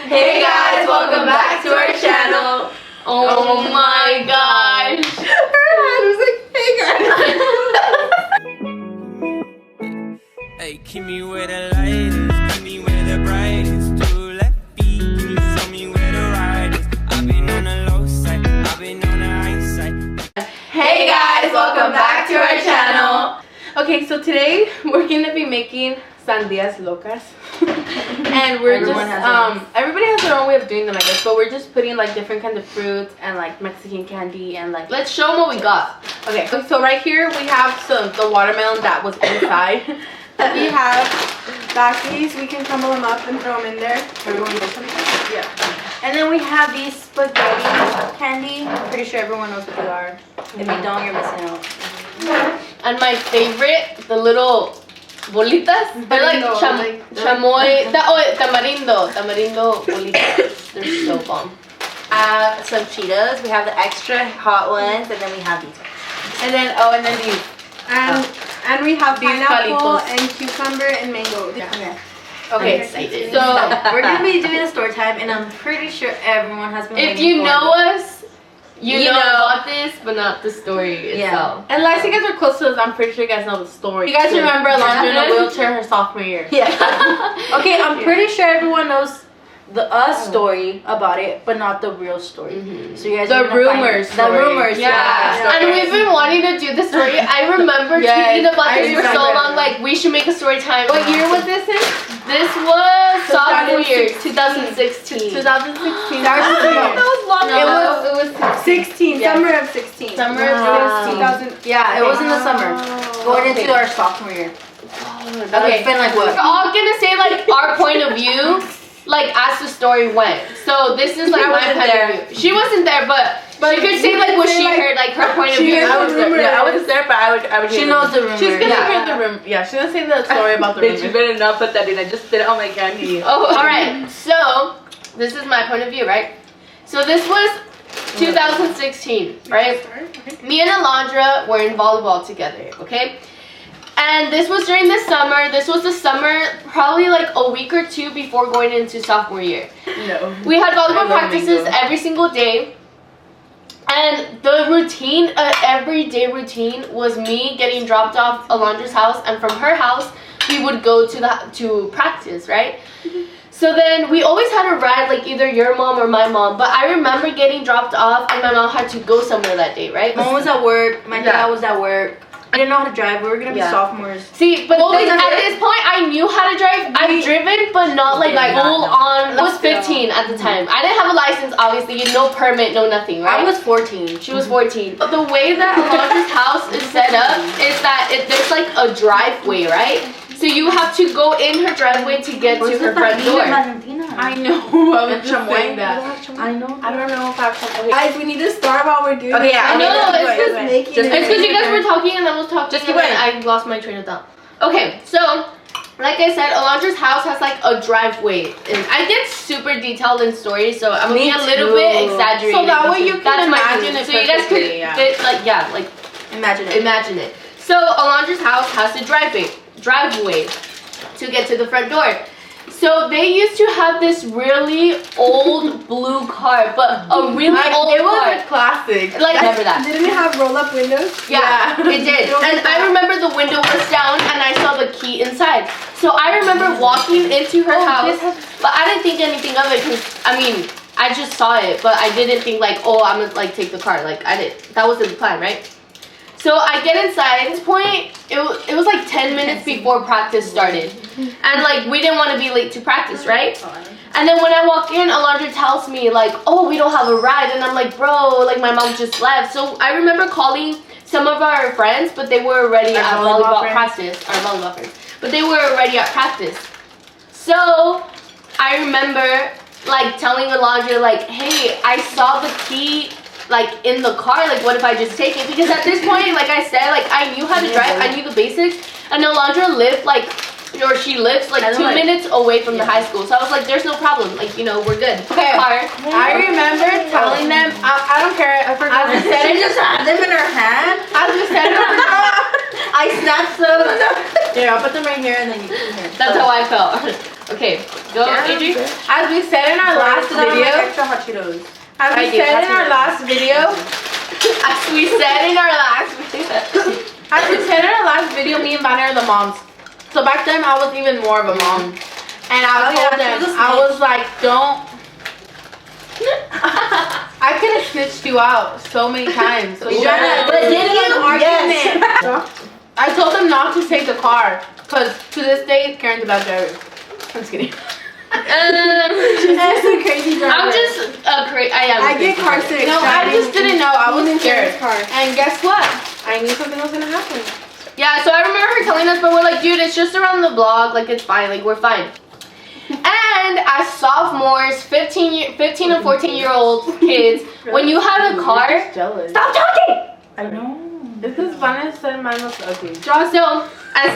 Hey guys, welcome back to our channel. Oh my gosh. Her was like, hey guys. Hey, keep me where the light is, keep me where the brightest. Two left feet, can you show me where the ride is? I've been on the low side, I've been on the high side. Hey guys, welcome back to our channel. Okay, so today we're gonna be making sandias locas. And we're everybody has their own way of doing them, I guess, but we're just putting like different kinds of fruits and like Mexican candy and like, let's show them what we got. Okay, so right here we have the watermelon that was inside. We have Bakis, we can crumble them up and throw them in there. Everyone gets them? Yeah. And then we have these spaghetti candy. I'm pretty sure everyone knows what they are. If you don't, you're missing out. And my favorite, the little bolitas. They're like chamoy, tamarindo bolitas. They're so bomb. Some Cheetos. We have the extra hot ones, and then we have these ones. And then these. And we have these pineapple palitos. and cucumber and mango. Yeah. Okay, excited. So we're gonna be doing a story time, and I'm pretty sure everyone has been. If you know us, you know about this, but not the story itself. Yeah. Unless you guys are close to us, I'm pretty sure you guys know the story. You guys remember Alondra in a wheelchair her sophomore year? Yeah. Okay, I'm pretty sure everyone knows the story about it, but not the real story. So you guys the rumors. The rumors. Yeah. And we've been wanting to do the story. I remember tweeting about this for so long. Like, we should make a story time. What year was this in? This was sophomore year, 2016. 2016. That was long ago. It was 16. Yes. Summer of 16. Summer of 16. 2000. Yeah, it was in the summer. Going into our sophomore year. Okay. It's been like what? We're all gonna say like our point of view, like as the story went. So this is like my point of view. She wasn't there, but she could say like what she heard, like her point of view. I was there, but I would. She knows the rumor. She's gonna hear the rumor. Yeah, she's gonna say the story about the rumor. Bitch, you better not put that in. I just spit it on my candy. Oh, all right. So this is my point of view, right? So this was 2016, right? Me and Alondra were in volleyball together, okay? And this was during the summer. This was the summer, probably like a week or two before going into sophomore year. No. We had volleyball practices every single day. And the routine, everyday routine, was me getting dropped off Alondra's house, and from her house, we would go to practice, right? So then we always had a ride, like either your mom or my mom. But I remember getting dropped off, and my mom had to go somewhere that day, right? Mom was at work. My dad was at work. I didn't know how to drive. We were gonna be sophomores. See, but at this point, I knew how to drive. I've driven, but not like full on. I was 15 at the time. I didn't have a license, obviously. No permit, no nothing, right? I was 14. She was 14. But the way that Alondra's house is set up is that there's like a driveway, right? So you have to go in her driveway to get to her front door. I know. I was just saying that. I know. I don't know if I've told Guys, we need to start while we're doing Okay, I know. It's because you guys were talking and I was talking. Just keep going. I lost my train of thought. Okay, so like I said, Alondra's house has like a driveway. And I get super detailed in stories, so I'm being a little bit exaggerated. So that way you can imagine it. So you guys could imagine it. So Alondra's house has a driveway to get to the front door. So they used to have this really old blue car, but a really old car. It was a classic. Like, I remember that. Didn't it have roll-up windows? Yeah, it did. And I remember the window was down and I saw the key inside. So I remember walking into her house, but I didn't think anything of it because, I mean, I just saw it, but I didn't think like, oh, I'm gonna like take the car. Like, that wasn't the plan, right? So I get inside. At this point, it was like 10 minutes before practice started. And like, we didn't want to be late to practice, right? And then when I walk in, Alondra tells me like, oh, we don't have a ride. And I'm like, bro, like my mom just left. So I remember calling some of our friends, but they were already at volleyball practice. Our volleyball friends. But they were already at practice. So I remember like telling Alondra like, hey, I saw the key like in the car, like what if I just take it? Because at this point, like I said, like I knew how to drive, I knew the basics, and Alondra lived like, or she lives like 2 minutes away from the high school. So I was like, there's no problem, like, you know, we're good. Okay, I remember telling them, I don't care, I forgot. She just had them in her hand. I snap some. Here, I'll put them right here and then you can here. That's how I felt. Okay, go, Adri. As we said in our last video, Extra hot Cheetos. as we said in our last video, As we said in our last video, me and Bonnie are the moms. so back then I was even more of a mom. And I told them, I was like, don't. I could have snitched you out so many times. But did you? Yes. I told them not to take the car. Because to this day, Karen's a bad driver. I'm just kidding. That's a crazy driver. I'm just I get car sick. No, I just didn't know. I was scared. Car. And guess what? I knew something was going to happen. Yeah, so I remember her telling us, but we're like, dude, it's just around the block. Like, it's fine. Like, we're fine. And as sophomores, 15 and 14-year-old kids, when you have a car, Jealous. stop talking. I know. Because Vanessa said mine was ugly. So, as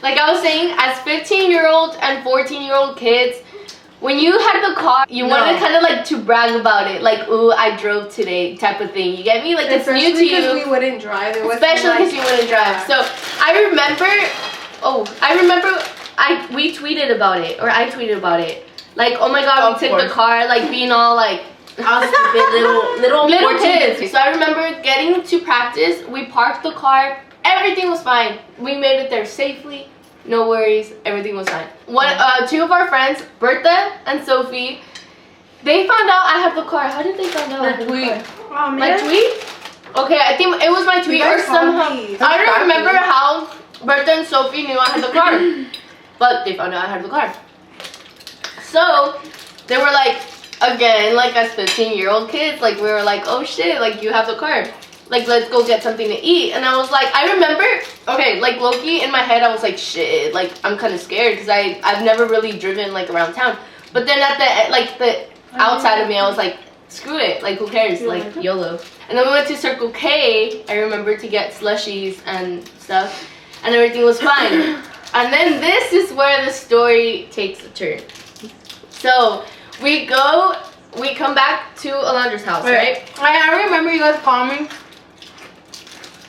like I was saying, as 15-year-old and 14-year-old kids, when you had the car, you wanted kind of like to brag about it, like, ooh, I drove today, type of thing. You get me? Like, it's new to you. Especially because we wouldn't drive. Especially because you wouldn't drive. So I remember we tweeted about it, or I tweeted about it. Like, oh my god, we took the car, like being all like little kids. So I remember getting to practice. We parked the car. Everything was fine. We made it there safely. No worries. Everything was fine. Two of our friends, Bertha and Sophie, they found out I had the car. How did they find out? The tweet. Oh, My tweet? Okay, I think it was my tweet or somehow. I don't remember how Bertha and Sophie knew I had the car. But they found out I had the car. So, they were like, again, like as 15-year-old kids, like we were like, oh shit, like you have the car. Like, let's go get something to eat. And I was like, I remember, okay, like low-key in my head, I was like, shit, like I'm kind of scared because I've never really driven like around town. But then at the outside of me, I was like, screw it, like who cares, like YOLO. And then we went to Circle K, I remember, to get slushies and stuff. And everything was fine. And then this is where the story takes a turn. So we come back to Alondra's house, right? I remember you guys calling me,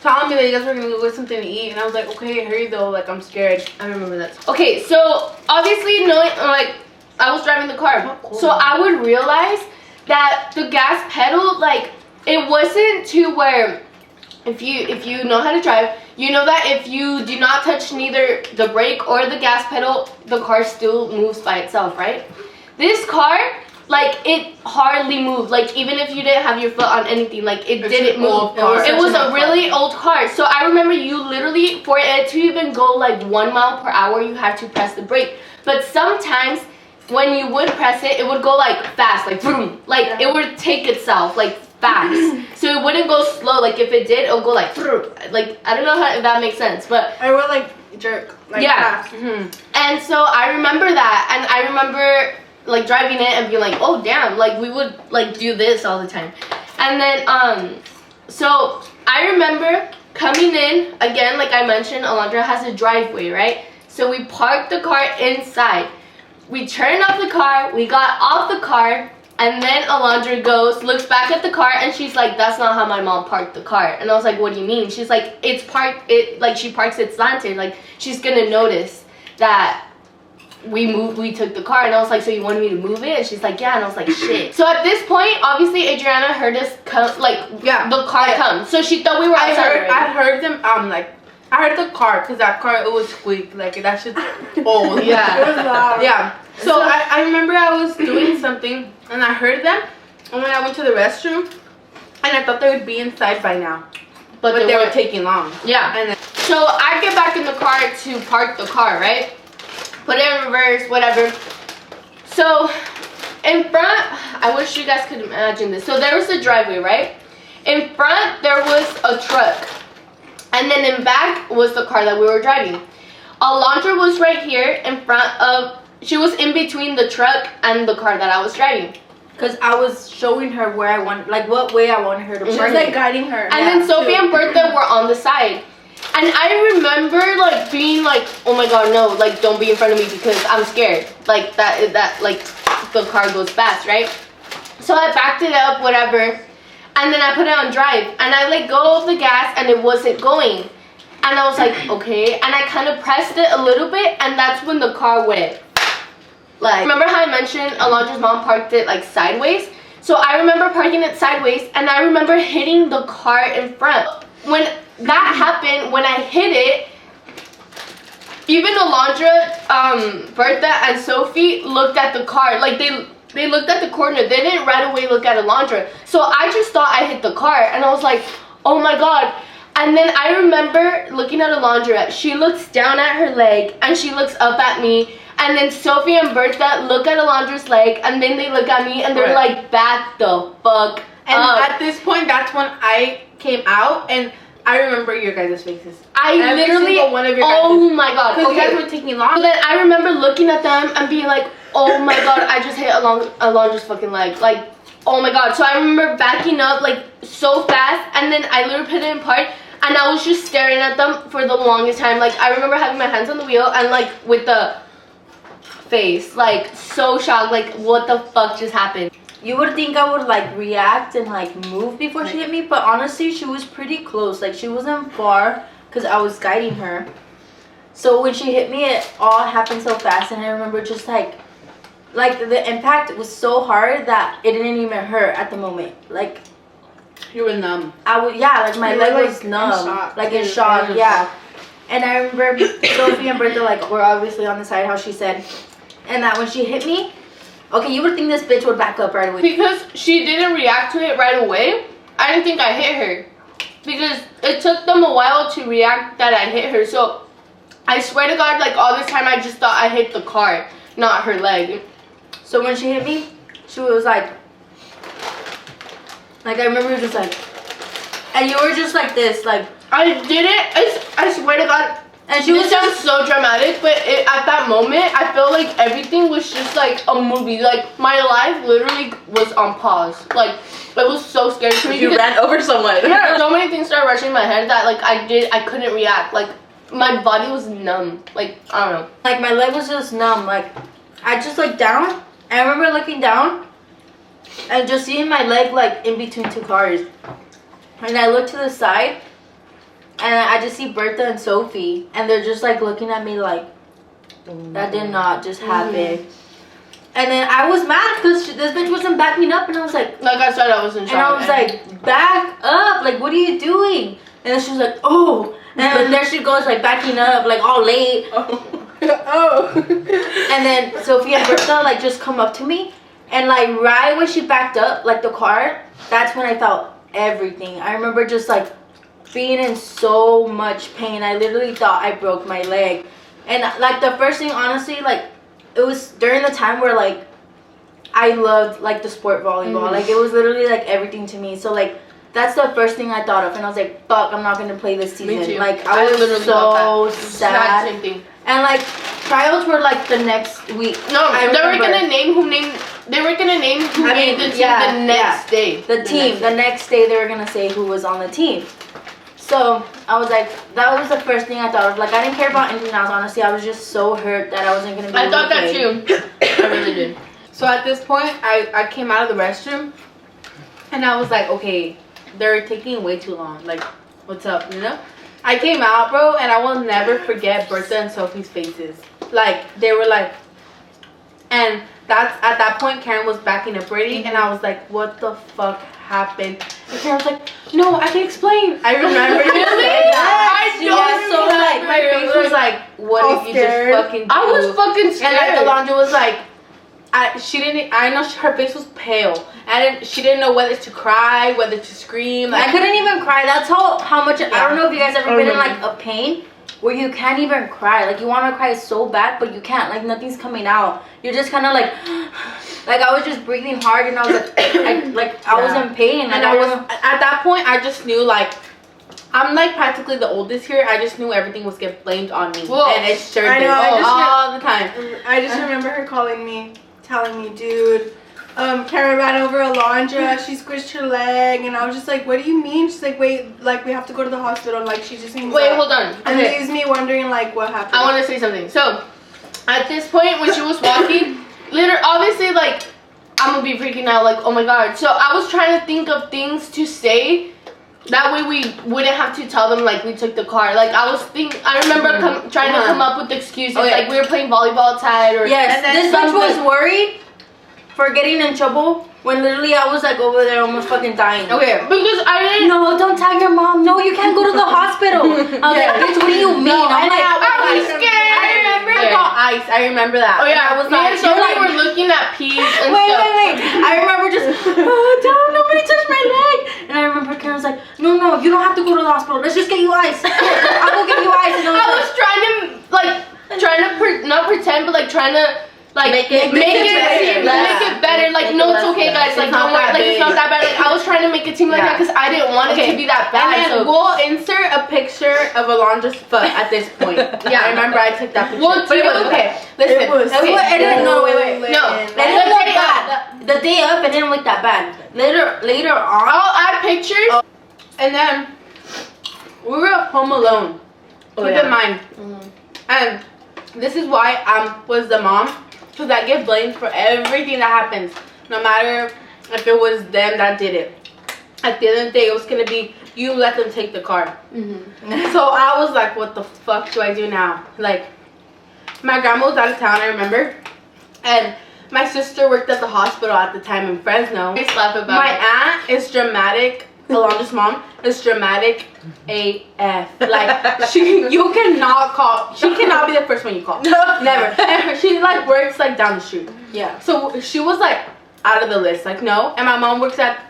telling me that you guys were gonna go get something to eat, and I was like, okay, hurry though, like I'm scared. I remember that. Okay, so obviously knowing, like, I was driving the car, so I would realize that the gas pedal, like, it wasn't to where if you know how to drive, you know that if you do not touch neither the brake or the gas pedal, the car still moves by itself, right? This car, like, it hardly moved. Like, even if you didn't have your foot on anything, like, it didn't move. It was a really old car. So I remember you literally, for it to even go like 1 mile per hour, you had to press the brake. But sometimes when you would press it, it would go like fast, like boom, like it would take itself like fast. So it wouldn't go slow. Like if it did, it would go like I don't know if that makes sense, but I would like jerk. Like fast. And so I remember that, and I remember like driving it and being like, oh damn, like we would like do this all the time. And then so I remember coming in again, like I mentioned, Alondra has a driveway, right? So we parked the car inside. We turned off the car, we got off the car, and then Alondra looks back at the car, and she's like, that's not how my mom parked the car. And I was like, what do you mean? She's like, it's parked, like she parks it slanted, like she's gonna notice that we took the car. And I was like, so you wanted me to move it? And she's like, yeah. And I was like, shit. So at this point, obviously Adriana heard us come, like, the car come. So she thought we were outside. I heard them, I heard the car, because that car, it was squeak, like that shit's old. Yeah. It was loud. Yeah. So I remember I was doing something, and I heard them, and then I went to the restroom, and I thought they would be inside by now. But they were taking long. Yeah. And then, so I get back in the car to park the car, right? Put it in reverse, whatever. So in front, I wish you guys could imagine this. So there was the driveway, right? In front, there was a truck. And then in back was the car that we were driving. Alondra was right here in front of, she was in between the truck and the car that I was driving. Because I was showing her where I want, like what way I wanted her to park. She was like guiding her. And then Sophie and Bertha were on the side. And I remember like being like, oh my god, no, like don't be in front of me because I'm scared. Like that like the car goes fast, right? So I backed it up, whatever. And then I put it on drive, and I let go of the gas, and it wasn't going. And I was like, okay. And I kind of pressed it a little bit, and that's when the car went. Like, remember how I mentioned Alondra's mom parked it like sideways? So I remember parking it sideways, and I remember hitting the car in front. When that happened, when I hit it, even Alondra, Bertha, and Sophie looked at the car. Like, they looked at the corner. They didn't right away look at Alondra. So I just thought I hit the car, and I was like, oh my god. And then I remember looking at Alondra. She looks down at her leg, and she looks up at me. And then Sophie and Bertha look at Alondra's leg, and then they look at me, and they're like, back the fuck and up. At this point, that's when I came out, and I remember your guys' faces. Every literally, one of your guys'. Oh my god. Because you guys were taking long. So then I remember looking at them and being like, oh my god, I just hit Alondra's fucking leg. Like, oh my god. So I remember backing up like so fast, and then I literally put it in park, and I was just staring at them for the longest time. Like, I remember having my hands on the wheel and like with the face, like so shocked, like what the fuck just happened. You would think I would like react and like move before she hit me, but honestly she was pretty close. Like, she wasn't far because I was guiding her. So when she hit me, it all happened so fast, and I remember just like the impact was so hard that it didn't even hurt at the moment. Like, you were numb. Like my leg was numb, like in shock. Yeah. And I remember Sophie and Bertha like were obviously on the side, how she said, and that when she hit me, okay, you would think this bitch would back up right away. Because she didn't react to it right away, I didn't think I hit her. Because it took them a while to react that I hit her. So I swear to God, like all this time I just thought I hit the car, not her leg. So when she hit me, she was like I remember just like, and you were just like this, like. I did it, I swear to God. And she this sounds so dramatic, but at that moment, I felt like everything was just like a movie. Like, my life literally was on pause. Like, it was so scary to me. You ran over someone. Yeah, so many things started rushing in my head that like I couldn't react. Like, my body was numb. Like, I don't know. Like, my leg was just numb. Like, I just looked down. I remember looking down and just seeing my leg like in between two cars. And I looked to the side. And I just see Bertha and Sophie, and they're just like looking at me like, that did not just happen. And then I was mad because this bitch wasn't backing up, and I was like I said, I was in shock. And I was like, back up, like, what are you doing? And then she was like, oh. And there she goes, like, backing up, like, all late. Oh. And then Sophie and Bertha like just come up to me, and like right when she backed up, like the car, that's when I felt everything. I remember just like being in so much pain. I literally thought I broke my leg. And like the first thing, honestly, like it was during the time where like I loved like the sport volleyball. Like it was literally like everything to me. So like that's the first thing I thought of, and I was like, fuck, I'm not gonna play this season. Me too. Like I was literally so sad. Same thing. And like trials were like the next week. No, they were gonna name who named the team the next day. The next day they were gonna say who was on the team. So I was like, that was the first thing I thought of. Like, I didn't care about anything else, honestly. I was just so hurt that I wasn't gonna be able to that play. too. I really did. So at this point, I came out of the restroom, and I was like, okay, they're taking way too long. Like, what's up, you know? I came out, bro, and I will never forget Bertha and Sophie's faces. Like, they were like, and that's at that point Karen was backing up ready, and I was like, what the fuck happened? And Karen was like, no, I can explain. I remember. Really? So like my face was like, what did you just fucking do? I was fucking scared. And like Alondra was like, I know her face was pale, and she didn't know whether to cry, whether to scream. Like, I couldn't even cry. That's how much. I don't know if you guys ever been in like a pain where you can't even cry. Like you want to cry so bad, but you can't. Like nothing's coming out. You're just kind of like I was just breathing hard, and I was like, I was in pain, and I was at that point. I just knew like. I'm like practically the oldest here. I just knew everything was getting blamed on me, and it sure did all the time. I just remember her calling me, telling me, dude, Karen ran over Alondra, she squished her leg, and I was just like, what do you mean? She's like, wait, like we have to go to the hospital, like she just needs Wait, hold on. And it leaves me wondering like what happened. I want to say something. So, at this point when she was walking, obviously like, I'm gonna be freaking out like, oh my god. So I was trying to think of things to say that way we wouldn't have to tell them like we took the car. Like I remember trying to come up with excuses, like we were playing volleyball outside or yes. This bitch was worried for getting in trouble when literally I was like over there almost fucking dying. Okay, because I didn't. No, don't tell your mom. No, you can't go to the hospital. I was like, bitch, what do you mean? I'm like, I was scared. I remember about ice. I remember that. Oh yeah, I was me like, and Sophie were looking at peas and wait. stuff. I remember just, don't nobody touch my leg. And I remember Karen was like, no, you don't have to go to the hospital. Let's just get you ice. I'll go get you ice. And I was trying to not pretend, but like trying to. Like make it better. Like no, it's okay, guys. Like don't worry. Like it's not that bad. Like I was trying to make it seem like that because I didn't want it to be that bad. And then we'll insert a picture of Alondra's foot at this point. Yeah, I remember I took that picture. Well, but it was okay. Listen, wait. No, It didn't look bad. The day up, it didn't look that bad. Later on, I'll add pictures. And then we were home alone. Keep in mind, and this is why was the mom. Because I get blamed for everything that happens, no matter if it was them that did it. At the end of the day, it was gonna be you let them take the car. So I was like, what the fuck do I do now? Like, my grandma was out of town, I remember, and my sister worked at the hospital at the time in Fresno. My aunt is dramatic. Alondra's mom is dramatic AF. Like you cannot call. She cannot be the first one you call. Never. And she like works like down the street. yeah. So she was like out of the list. Like no. And my mom worked at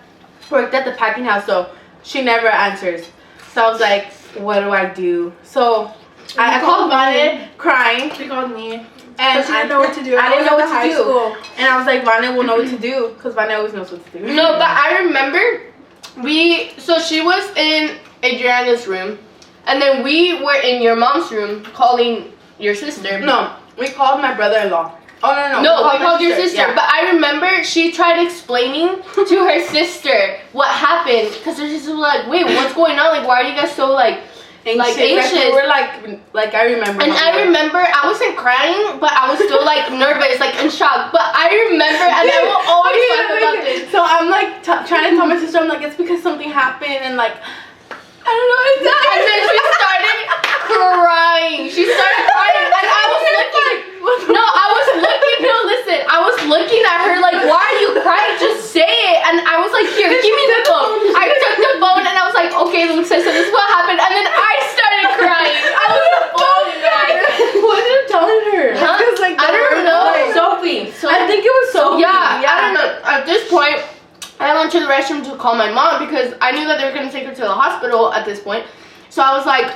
the packing house, so she never answers. So I was like, what do I do? So I called Vanya crying. She called me. And she didn't know what to do. I didn't know what to do. School. And I was like, Vanya will know what to do because Vanya always knows what to do. No, but I remember so she was in Adriana's room, and then we were in your mom's room calling your sister. No, we called my brother-in-law. Oh no. No, we called your sister. Yeah. But I remember she tried explaining to her sister what happened because her sister was like, "Wait, what's going on? Like, why are you guys so like anxious?" We were like I remember. And I remember I wasn't crying, but I was still like nervous, like in shock. But I remember, and I will always laugh about this. So I'm like trying to tell my sister, I'm like, it's because something happened, and like I don't know. And then she started crying. She started crying, and I was looking. No, listen. I was looking at her like, why are you crying? Just say it. And I was like, here, give me the phone. I took the phone, and I was like, okay, Luxa, so this is what happened. And then I started crying. I was bawling. What are you telling her? Huh? Like I don't know. Sophie. I think it was Sophie. Yeah, I don't know. At this point, I went to the restroom to call my mom because I knew that they were going to take her to the hospital at this point. So I was like,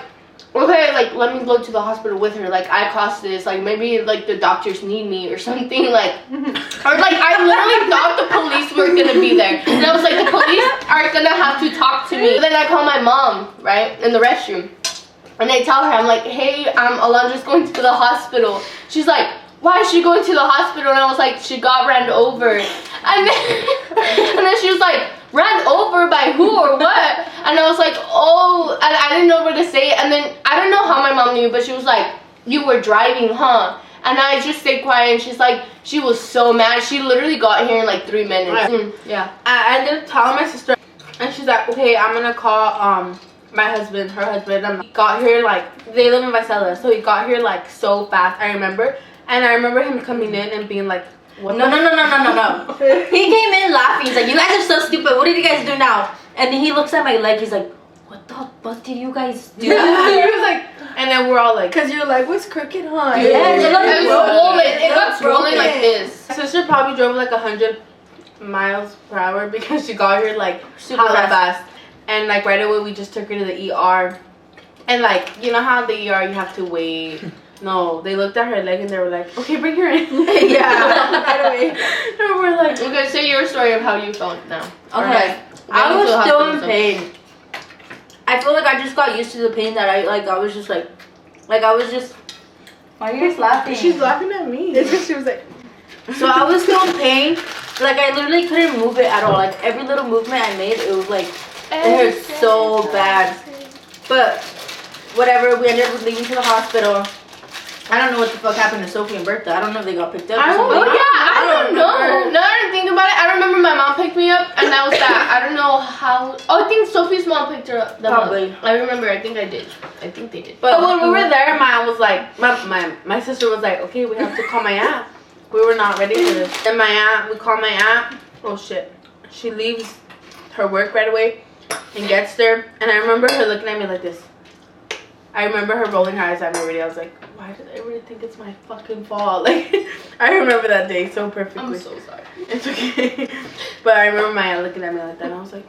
okay, like, let me go to the hospital with her. Like, I crossed this. Like, maybe, like, the doctors need me or something. Like, or, like, I literally thought the police were going to be there. And I was like, the police are going to have to talk to me. And then I call my mom, right, in the restroom. And I tell her, I'm like, hey, Alondra's going to the hospital. She's like, why is she going to the hospital? And I was like, she got ran over. And then she was like, ran over by who or what? And I was like, oh, and I didn't know what to say. And then I don't know how my mom knew, but she was like, you were driving, huh? And I just stayed quiet, and she's like, she was so mad. She literally got here in like 3 minutes. Yeah. I ended up telling my sister, and she's like, okay, I'm gonna call my husband, her husband. He got here like, they live in Vicella, so he got here like so fast. I remember, and I remember him coming in and being like, what? No. He came in laughing. He's like, you guys are so stupid. What did you guys do now? And then he looks at my leg. He's like, what the fuck did you guys do? He was like, and then we're all like, because your leg was crooked, huh? Yeah, it was swollen. It got swollen like this. My sister probably drove like 100 miles per hour because she got here like super fast. And like right away we just took her to the ER. And like, you know how the ER you have to wait. No, they looked at her leg and they were like, okay, bring her in. Yeah, right away. And we're like, okay, say your story of how you felt now. Okay. I was still in pain. I feel like I just got used to the pain that I was just like I was just. Why are you guys laughing? She's laughing at me. It's because she was like. So I was still in pain. Like I literally couldn't move it at all. Like every little movement I made, it was like it hurt so bad. But whatever, we ended up leaving to the hospital. I don't know what the fuck happened to Sophie and Bertha. I don't know if they got picked up or something. Oh yeah, I don't know. Now that I think about it, I remember my mom mom picked me up, and that was that. I don't know how. Oh, I think Sophie's mom picked her up. Probably. I remember. I think I did. I think they did. But when we were there, my aunt was like, my sister was like, okay, we have to call my aunt. We were not ready for this. And we call my aunt. Oh shit. She leaves her work right away and gets there. And I remember her looking at me like this. I remember her rolling her eyes at me already. I was like, why did everybody think it's my fucking fault? Like, I remember that day so perfectly. I'm so sorry. It's okay. But I remember my aunt looking at me like that. And I was like,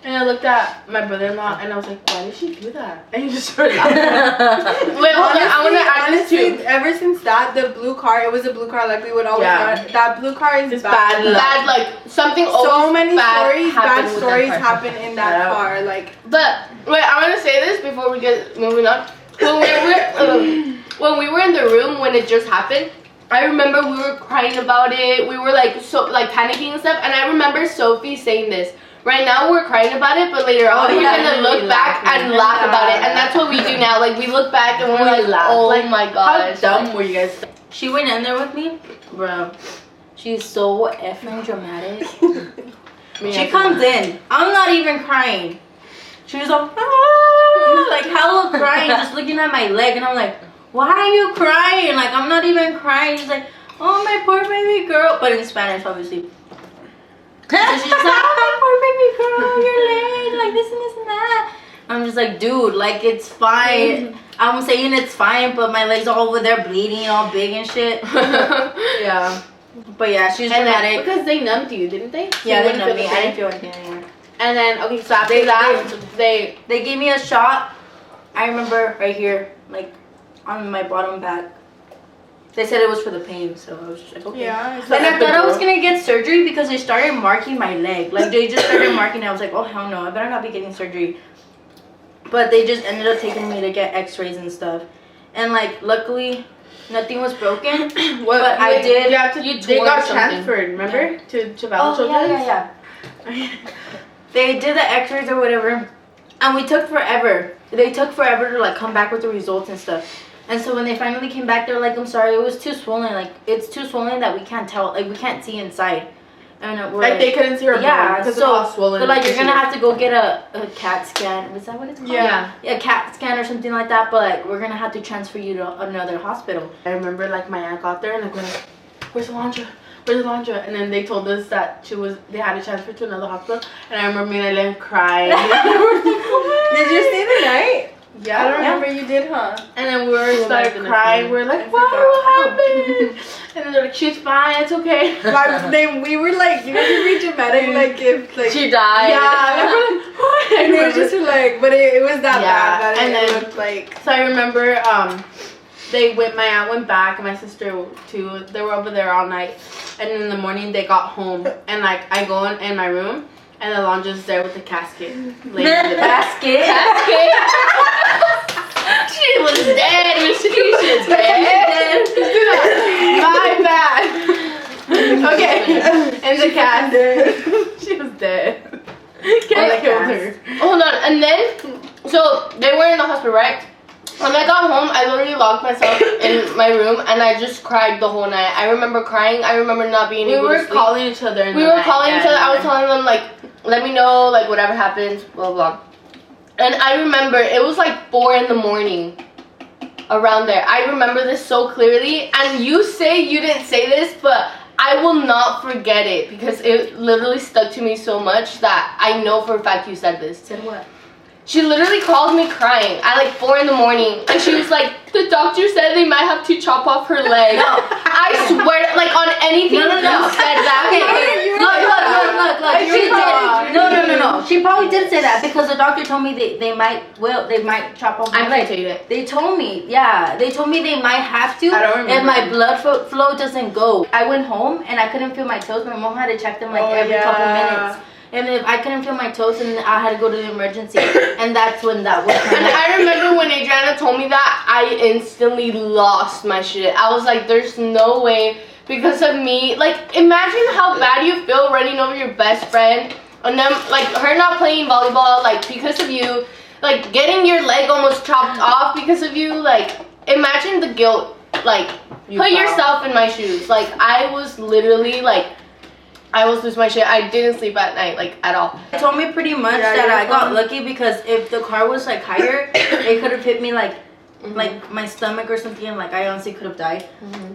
and I looked at my brother-in-law and I was like, why did she do that? And he just started laughing. Wait, hold on. I want to add this Honestly, too. ever since that, the blue car, it was a blue car like we would always run. That blue car is bad. Bad, like something. So many bad bad with stories that car. happen in that car. Like, But wait, I want to say this before we get moving on. When we were in the room when it just happened, I remember we were crying about it. We were like panicking and stuff. And I remember Sophie saying this. Right now we're crying about it, but later on we're gonna look back and laugh about it, and that's what we do now. Like we look back and we're like, oh my gosh, how dumb were you guys? She went in there with me, bro. She's so effing dramatic. She comes in. I'm not even crying. She was like hella crying, just looking at my leg, and I'm like, why are you crying? Like I'm not even crying. She's like, oh my poor baby girl, but in Spanish, obviously. So she's just like, oh my poor baby girl, your leg, like this and this and that. I'm just like, dude, like it's fine. I'm saying it's fine, but my legs are over there bleeding, all big and shit. Yeah. But yeah, she's And dramatic. because they numbed you, didn't they? Yeah, You they wouldn't numbed me. feel I the didn't pain? feel anything anymore. And then, okay, so after that, they They gave me a shot. I remember right here, like on my bottom back. They said it was for the pain, so I was just like, okay. yeah. And I thought I was gonna get surgery because they started marking my leg. Like they just started marking. I was like, oh hell no, I better not be getting surgery. But they just ended up taking me to get X-rays and stuff. And like, luckily, nothing was broken. What, but I did. You have to, you they tore got something. transferred, remember? To Valley Oh Children's? yeah. They did the X-rays or whatever, and we took forever. They took forever to like come back with the results and stuff. And so when they finally came back, they were like, "I'm sorry, it was too swollen. Like it's too swollen that we can't tell. Like we can't see inside." And we're Like they couldn't see her yeah, because so it's all swollen. they're like, "You're gonna have to go get a CAT scan." Was that what it's called? Yeah. Yeah, a CAT scan or something like that. But like, we're gonna have to transfer you to another hospital. I remember like my aunt got there and like, we're like, where's Alondra? Where's Alondra? And then they told us that they had to transfer to another hospital. And I remember me and Ellen crying. Did you stay the night? Yeah. I don't remember you did, huh? And then we were She started was crying. like, We were like, I what forgot. happened? And then they're like, she's fine. It's okay. We were like, you guys would be dramatic, like if like She died. yeah, and we're like, what? And they were just like, but it was that Yeah, bad that and it then- looked like. So I remember my aunt went back and my sister too. They were over there all night. And in the morning they got home and like I go in my room and Alondra's there with the casket. Laying in the bed. Basket. She was dead. She was dead. My bad. Okay. And the cat. She was dead. Cat killed her. Hold on, and then so they were in the hospital, right? When I got home, I literally locked myself in my room and I just cried the whole night. I remember crying. I remember not being able to sleep. We were calling each other. We were calling each other. I was telling them like, let me know like whatever happens, blah blah. And I remember it was like 4 a.m, around there. I remember this so clearly. And you say you didn't say this, but I will not forget it because it literally stuck to me so much that I know for a fact you said this. Said what? She literally called me crying at like 4 a.m, and she was like, the doctor said they might have to chop off her leg. No. I swear, like on anything No. you said that. Okay, look. She did. No. She probably did say that because the doctor told me they might chop off my I'm leg. gonna tell you that. They told me, they told me they might have to I don't if remember. my blood flow doesn't go. I went home and I couldn't feel my toes. My mom had to check them like every couple minutes. And if I couldn't feel my toes, and I had to go to the emergency, and that's when that was. And I remember when Adriana told me that, I instantly lost my shit. I was like, there's no way because of me. Like, imagine how bad you feel running over your best friend, and then like her not playing volleyball, like because of you, like getting your leg almost chopped off because of you. Like, imagine the guilt. Like, put yourself in my shoes. Like, I was literally like I almost lose my shit. I didn't sleep at night, like, at all. It told me pretty much that I got lucky because if the car was like higher, it could have hit me like my stomach or something, and like I honestly could have died.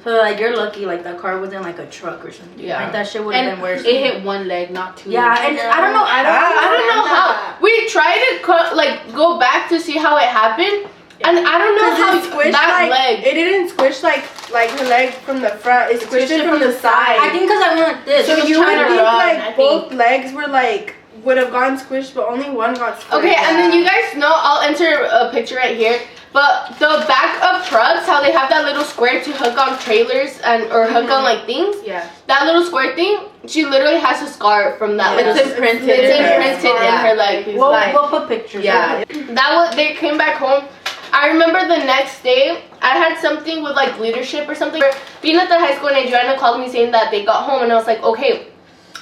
So like you're lucky, like that car wasn't like a truck or something. Yeah. Like that shit would have been worse. It hit one leg, not two. Yeah, and I don't know. I don't know how. We tried to go back to see how it happened, and I don't know how that leg. It didn't squish like her leg from the front. It squished it from the side. I think because I went like this. So you would think like both think. legs were like would have gotten squished, but only one got squished. Okay, and then you guys know, I'll enter a picture right here. But the back of trucks, how they have that little square to hook on trailers or hook on like things. Yeah. That little square thing, she literally has a scar from that. It's imprinted. It's imprinted in her leg. We'll put pictures. Yeah. They came back home. I remember the next day, I had something with like leadership or something. Being at the high school, and Adriana called me saying that they got home, and I was like, okay,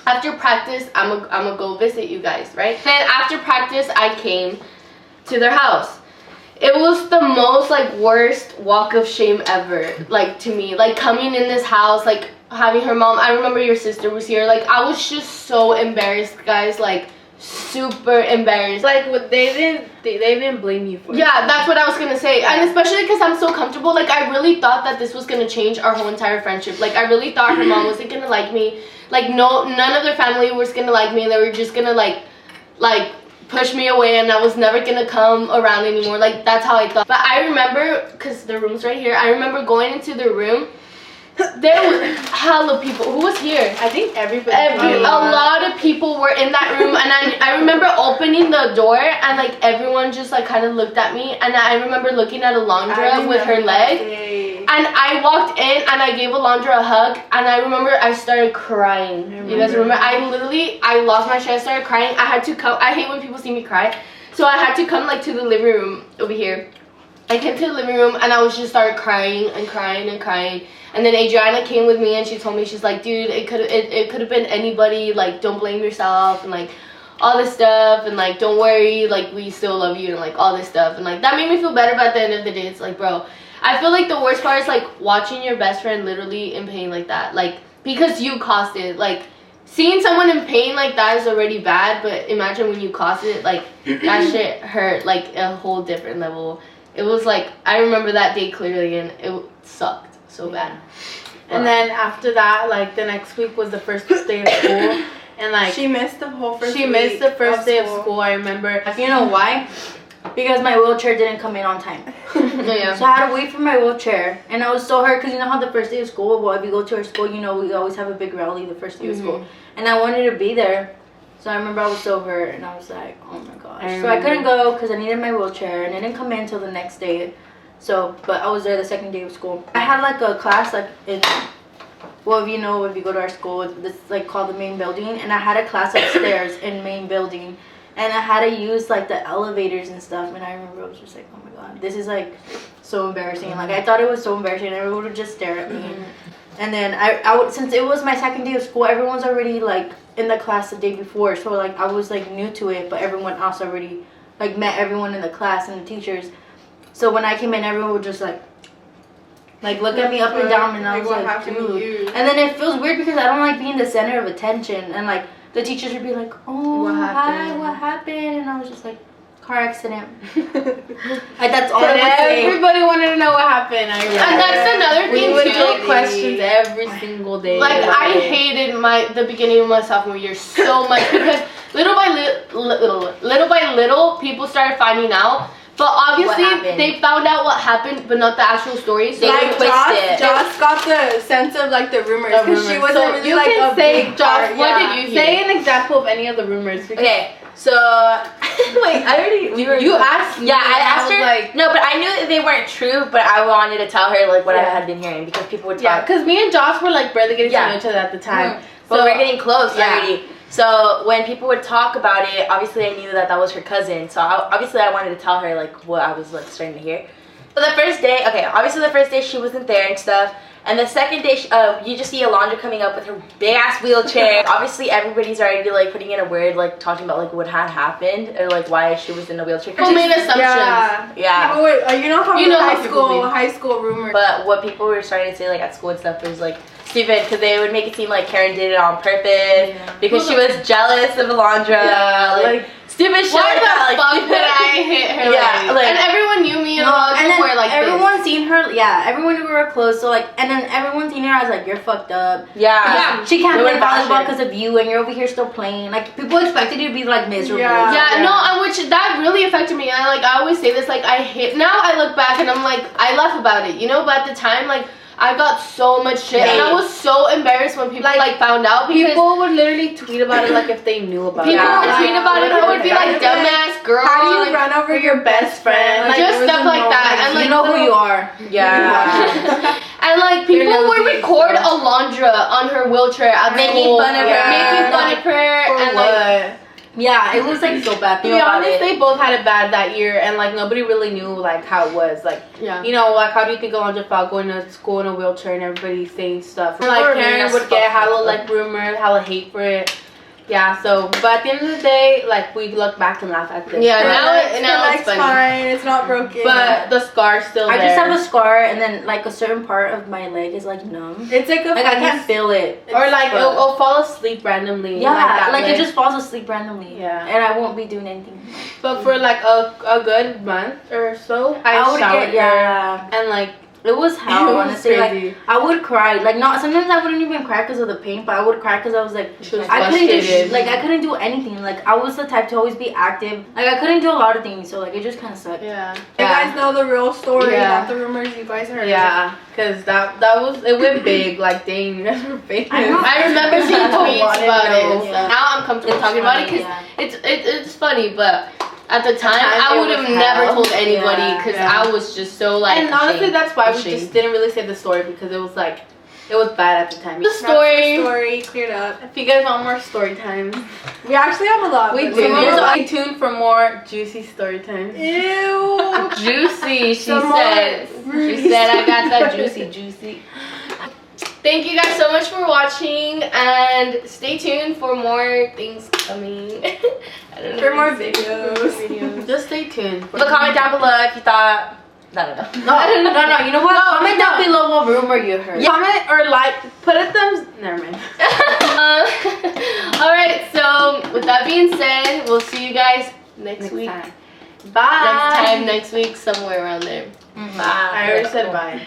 after practice, I'm gonna go visit you guys, right? Then after practice, I came to their house. It was the most like worst walk of shame ever, like to me. Like coming in this house, like having her mom. I remember your sister was here. Like I was just so embarrassed, guys. Like super embarrassed. Like they didn't blame you for it. Yeah, that's what I was gonna say. And especially because I'm so comfortable. Like I really thought that this was gonna change our whole entire friendship. Like I really thought her mom wasn't gonna like me. Like none of their family was gonna like me. They were just gonna like push me away, and I was never gonna come around anymore. Like that's how I thought. But I remember, because the room's right here, I remember going into the room. There was hella people. Who was here? I think everybody. A lot of people were in that room, and I remember opening the door, and like everyone just like kind of looked at me, and I remember looking at Alondra with her leg, and I walked in and I gave Alondra a hug, and I remember I started crying. You guys remember? I lost my shit. I started crying. I had to come. I hate when people see me cry, so I had to come like to the living room over here. I came to the living room, and I was just started crying and crying and crying. And then Adriana came with me, and she told me, she's like, dude, it could have been anybody, like, don't blame yourself, and like all this stuff, and like don't worry, like we still love you, and like all this stuff, and like that made me feel better. But at the end of the day, it's like, bro, I feel like the worst part is like watching your best friend literally in pain like that, like because you caused it. Like seeing someone in pain like that is already bad, but imagine when you caused it, like that shit hurt like a whole different level. It was like, I remember that day clearly, and it sucked so bad. And then after that, like the next week was the first day of school, and like she missed the whole first. She missed the first day of school. I remember. You know why? Because my wheelchair didn't come in on time. Yeah. So I had to wait for my wheelchair, and I was so hurt because you know how the first day of school, well, if you go to our school, you know we always have a big rally the first day of school, and I wanted to be there. So I remember I was so hurt, and I was like, oh my gosh. So I couldn't go because I needed my wheelchair, and it didn't come in until the next day. So, but I was there the second day of school. I had like a class, like it's, well, if you go to our school, it's like called the main building, and I had a class upstairs in main building, and I had to use like the elevators and stuff, and I remember I was just like, oh my god, this is like so embarrassing. Like I thought it was so embarrassing, everyone would just stare at me. And then I would, since it was my second day of school, everyone's already like in the class the day before, so like I was like new to it, but everyone else already like met everyone in the class and the teachers. So when I came in, everyone would just like look at me up and down, and I was like, dude. And then it feels weird because I don't like being the center of attention, and like the teachers would be like, oh, hi, what happened? And I was just like, car accident. Like that's all I would say. Everybody wanted to know what happened. I remember. And that's another thing we would too. get questions every single day. Like I hated the beginning of my sophomore year so much because little by little, people started finding out. But obviously, they found out what happened, but not the actual story. So they twisted it. Joss got the sense of like the rumors because she wasn't so really you like can a say, big Joss, part. what did you hear? Say an example of any of the rumors. Okay, so wait, You asked me. Yeah, I asked her. Like, no, but I knew that they weren't true, but I wanted to tell her like what I had been hearing because people would talk. Yeah, because me and Joss were like barely getting to know each other at the time. But we're getting close already. So when people would talk about it, obviously I knew that was her cousin. So obviously I wanted to tell her like what I was like starting to hear. So the first day, obviously the first day she wasn't there and stuff. And the second day, you just see Alondra coming up with her big ass wheelchair. Obviously everybody's already like putting in a word, like talking about like what had happened or like why she was in a wheelchair. People made assumptions. Yeah. People you know how you know high school rumors. But what people were starting to say like at school and stuff was like stupid because they would make it seem like Karen did it on purpose because she was jealous of Alondra. Yeah, like stupid shit. Why like the that, fuck did I hit her? Yeah, like- and everyone knew me and all and then were like everyone seen her. Yeah, everyone knew we were close. So like, and then everyone seen her. I was like, you're fucked up. Yeah. She can't They play would bash volleyball her. because of you, and you're over here still playing. Like people expected you to be like miserable. Yeah. Yeah, no, and which that really affected me. And like I always say this, like now I look back and I'm like I laugh about it, you know. But at the time, like I got so much shit, and I was so embarrassed when people like found out because people would literally tweet about it like if they knew about it. people would tweet about it. It would be like dumbass girl. How do you like, run over your best friend? Like, just stuff like that, and like You know who you are. Yeah. and like people would record Alondra on her wheelchair at Making school, fun of her. making fun of her, For and what? like. Yeah, it was like so bad. To be honest, they both had it bad that year, and like nobody really knew like how it was. Like, Yeah. you know, like how do you think Alondra felt going to school in a wheelchair and everybody saying stuff? And, like Poor Karen man, would get fuck. hella like rumors, hella hate for it. Yeah. So, but at the end of the day, like we look back and laugh at this. Yeah, But- now it's funny. fine. It's not broken. But the scar's still I there. just have a scar, and then like a certain part of my leg is like numb. it's like a Like I can't feel it. or like but- it'll fall asleep randomly. Yeah, that like leg. it just falls asleep randomly. Yeah. And I won't be doing anything. But for like a good month or so, I would showered get her, and like It was hell, It was honestly. crazy. Like I would cry. Like not sometimes I wouldn't even cry because of the pain, but I would cry because I was like She was I couldn't do frustrated. like I couldn't do anything. Like I was the type to always be active. Like I couldn't do a lot of things, so like it just kind of sucked. Yeah. You guys know the real story, Yeah. not the rumors you guys heard. yeah, because that was it went big. Like dang, you guys were famous. I know. I remember seeing tweets wanna about it. know. And stuff. Now I'm comfortable talking about it because it's funny, but at the time time, I it would have was never hell. told anybody Yeah, because yeah. I was just so like. And honestly, ashamed. that's why we Ashamed. just didn't really say the story because it was like it was bad at the time. The That's the story. story cleared up. If you guys want more story time, We actually have a lot. we but do. some of So them- stay tuned for more juicy story time. Ew. Juicy, she Some said. more She fruity said I got that juicy. Thank you guys so much for watching, and stay tuned for more things coming. I don't know For more what to say. videos. Just stay tuned. Leave a comment down below if you thought. I don't know. No. You know what? Comment no. down below what rumor you heard. Comment or like, put a thumbs. Never mind. All right. So with that being said, we'll see you guys next week. Time. Bye. Next week, somewhere around there. I already said bye.